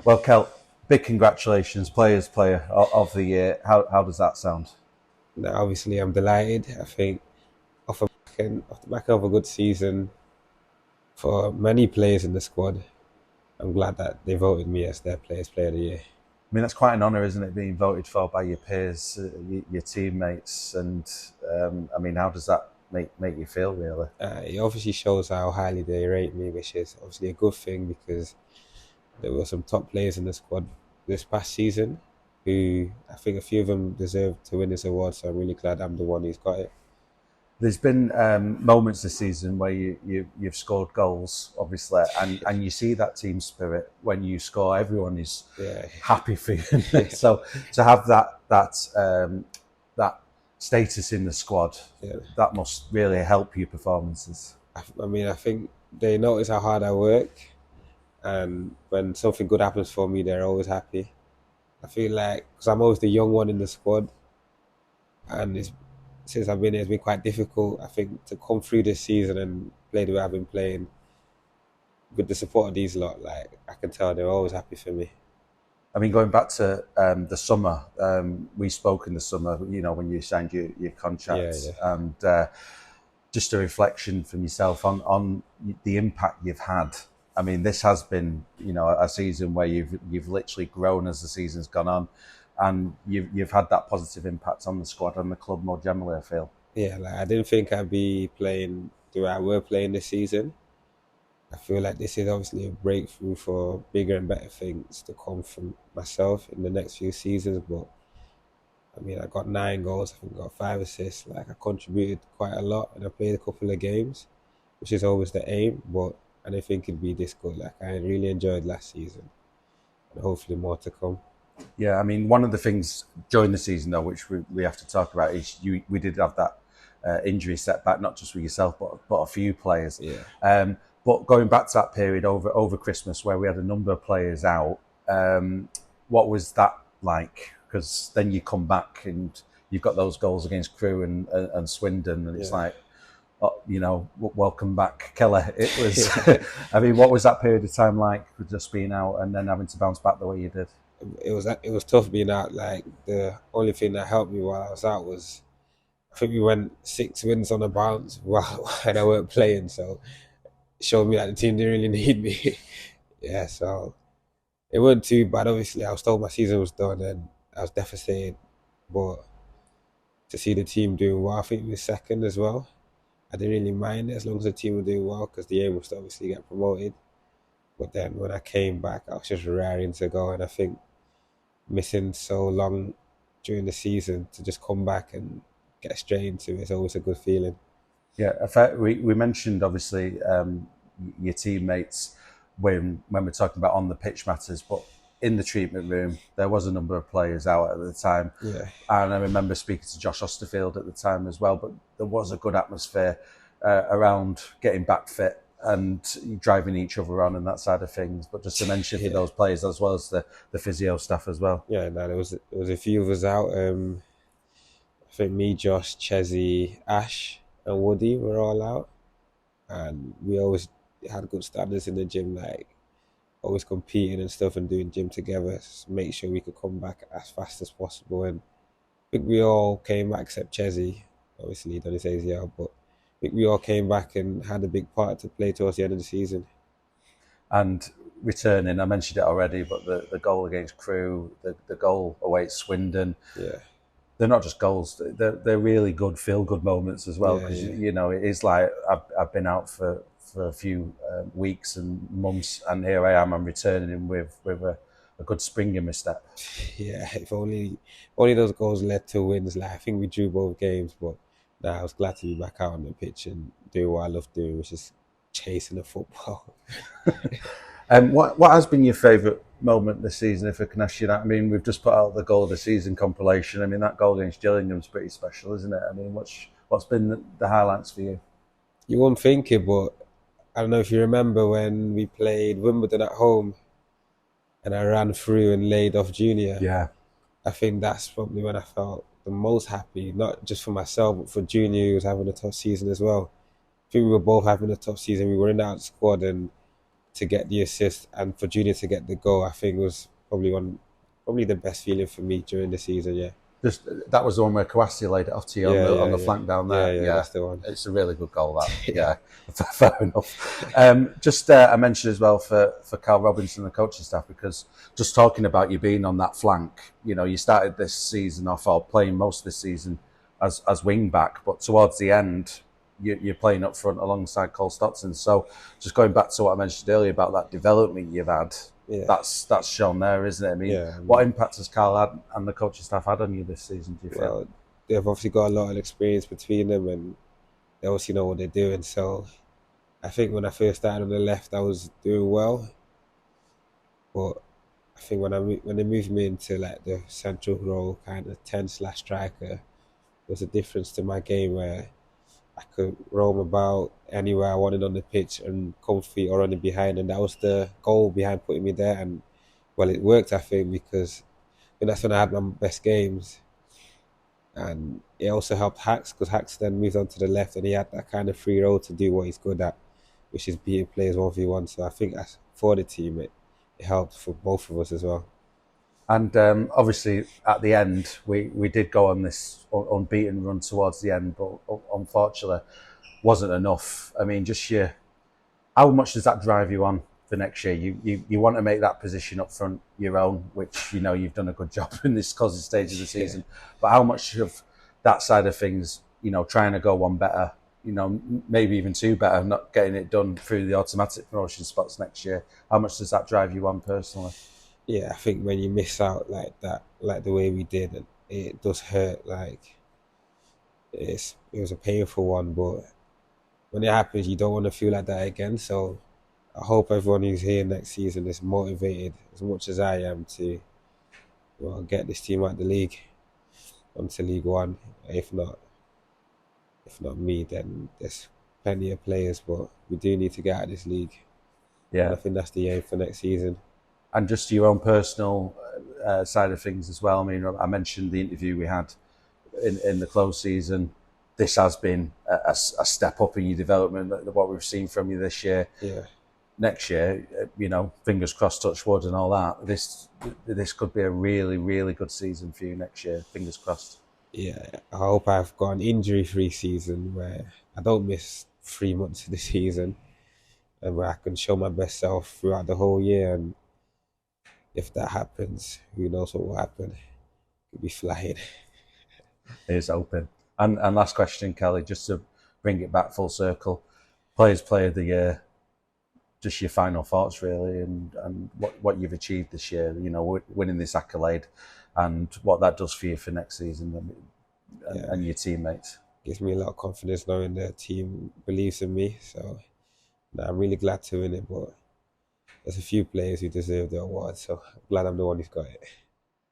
Well, Kel, big congratulations, Player of the Year. How does that sound? Now, obviously, I'm delighted. I think off the back of a good season for many players in the squad, I'm glad that they voted me as their Player of the Year. I mean, that's quite an honour, isn't it, being voted for by your peers, your teammates, and I mean, how does that make you feel, really? It obviously shows how highly they rate me, which is obviously a good thing because there were some top players in the squad this past season who I think a few of them deserve to win this award. So I'm really glad I'm the one who's got it. There's been moments this season where you've scored goals, obviously, and you see that team spirit when you score. Everyone is Yeah, happy for you. So to have that status in the squad, yeah. that must really help your performances. I mean, I think they notice how hard I work, and when something good happens for me, they're always happy. I feel like because I'm always the young one in the squad, and since I've been here, it's been quite difficult. I think to come through this season and play the way I've been playing with the support of these lot, like I can tell they're always happy for me. I mean, going back to the summer, we spoke in the summer, when you signed your Yeah, contract, yeah, and just a reflection from yourself on the impact you've had. I mean, this has been, a season where you've literally grown as the season's gone on, and you've had that positive impact on the squad and the club more generally, I feel. yeah. Like I didn't think I'd be playing the way I were playing this season. I feel like this is obviously a breakthrough for bigger and better things to come from myself in the next few seasons. But I mean, I got 9 goals. I think I got 5 assists. Like I contributed quite a lot, and I played a couple of games, which is always the aim. But I didn't think it'd be this good. Like I really enjoyed last season, and hopefully more to come. Yeah, I mean, one of the things during the season, though, which we have to talk about is we did have that injury setback, not just with yourself, but a few players. Yeah, But going back to that period over Christmas where we had a number of players out, what was that like? Because then you come back and you've got those goals against Crewe and Swindon, and it's yeah. like, oh, welcome back, Keller. It was, I mean, what was that period of time like with just being out and then having to bounce back the way you did? It was tough being out. Like the only thing that helped me while I was out was I think we went 6 wins on a bounce while when I weren't playing. So it showed me that the team didn't really need me. Yeah, so it wasn't too bad. Obviously, I was told my season was done and I was devastated. But to see the team doing well, I think we were second as well. I didn't really mind it as long as the team were doing well because the aim was to obviously get promoted. But then when I came back, I was just raring to go, and I think missing so long during the season to just come back and get straight into it is always a good feeling. Yeah, in fact, we mentioned obviously your teammates when we're talking about on the pitch matters, but in the treatment room there was a number of players out at the time, Yeah, and I remember speaking to Josh Osterfield at the time as well. But there was a good atmosphere around getting back fit and driving each other on and that side of things. But just to mention for yeah, those players as well as the physio staff as well. yeah. No, there was a few of us out. I think me, Josh, Chezzy, Ash, and Woody were all out, and we always had good standards in the gym, like always competing and stuff and doing gym together. Make sure we could come back as fast as possible. And I think we all came back except Chezzy. Obviously, he done his ACL, but I think we all came back and had a big part to play towards the end of the season. And returning, I mentioned it already, but the goal against Crewe, the goal away at Swindon, Yeah, they're not just goals; they're really good feel good moments as well. yeah, Because yeah, it is like I've been out for a few weeks and months, and here I am. I'm returning with a good spring in my step. yeah. If only those goals led to wins. Like I think we drew both games, but nah, I was glad to be back out on the pitch and doing what I love doing, which is chasing the football. And what has been your favourite moment this season, if I can ask you that? I mean, we've just put out the goal of the season compilation. I mean, that goal against Gillingham's pretty special, isn't it? I mean, what's been the highlights for you? You won't think it, but I don't know if you remember when we played Wimbledon at home and I ran through and laid off Junior. Yeah, I think that's probably when I felt the most happy, not just for myself, but for Junior, who was having a tough season as well. I think we were both having a tough season. We were in that squad, and to get the assist and for Junior to get the goal, I think was probably the best feeling for me during the season. Yeah, Just that was the one where Kouassi laid it off to you on yeah, the yeah, yeah, flank down yeah, there. yeah. Yeah, That's the one. it's a really good goal. That Yeah, yeah, fair enough. Just I mentioned as well for Carl Robinson and the coaching staff, because just talking about you being on that flank, you started this season off, or playing most of this season as wing back, but towards the end you're playing up front alongside Cole Stockton. So just going back to what I mentioned earlier about that development you've had, yeah, that's shown there, isn't it? I mean, yeah. I what mean, impact has Carl had and the coaching staff had on you this season, do you feel? well, they've obviously got a lot of experience between them, and they obviously know what they're doing. So I think when I first started on the left, I was doing well, but I think when they moved me into like the central role, kind of 10/striker, there was a difference to my game where I could roam about anywhere I wanted on the pitch and comfy or running behind, and that was the goal behind putting me there. And well, it worked, I think, because that's when I had my best games, and it also helped Hacks because Hacks then moved on to the left, and he had that kind of free role to do what he's good at, which is beating players 1v1. So I think as for the team, it helped for both of us as well. And obviously, at the end, we did go on this unbeaten run towards the end, but unfortunately, wasn't enough. I mean, how much does that drive you on for next year? You want to make that position up front your own, which you've done a good job in this closing stage of the season. But how much of that side of things, trying to go one better, maybe even two better, not getting it done through the automatic promotion spots next year? How much does that drive you on personally? Yeah, I think when you miss out like that, like the way we did, it does hurt. Like it was a painful one, but when it happens, you don't want to feel like that again. So I hope everyone who's here next season is motivated as much as I am to get this team out the league onto League One. If not me, then there's plenty of players, but we do need to get out of this league, and I Yeah. think that's the aim for next season. And just your own personal side of things as well. I mean, I mentioned the interview we had in the close season. This has been a step up in your development, what we've seen from you this year. Yeah, Next year, fingers crossed, touch wood and all that. This could be a really, really good season for you next year. Fingers crossed. yeah. I hope I've got an injury-free season where I don't miss 3 months of the season, and where I can show my best self throughout the whole year. And if that happens, who knows what will happen? Could be flying. It's open. And last question, Kelly, just to bring it back full circle. Players Player of the Year, just your final thoughts really, and what you've achieved this year, winning this accolade, and what that does for you for next season, Yeah, and your teammates. gives me a lot of confidence knowing the team believes in me. So I'm really glad to win it, but there's a few players who deserve the award, so I'm glad I'm the one who's got it.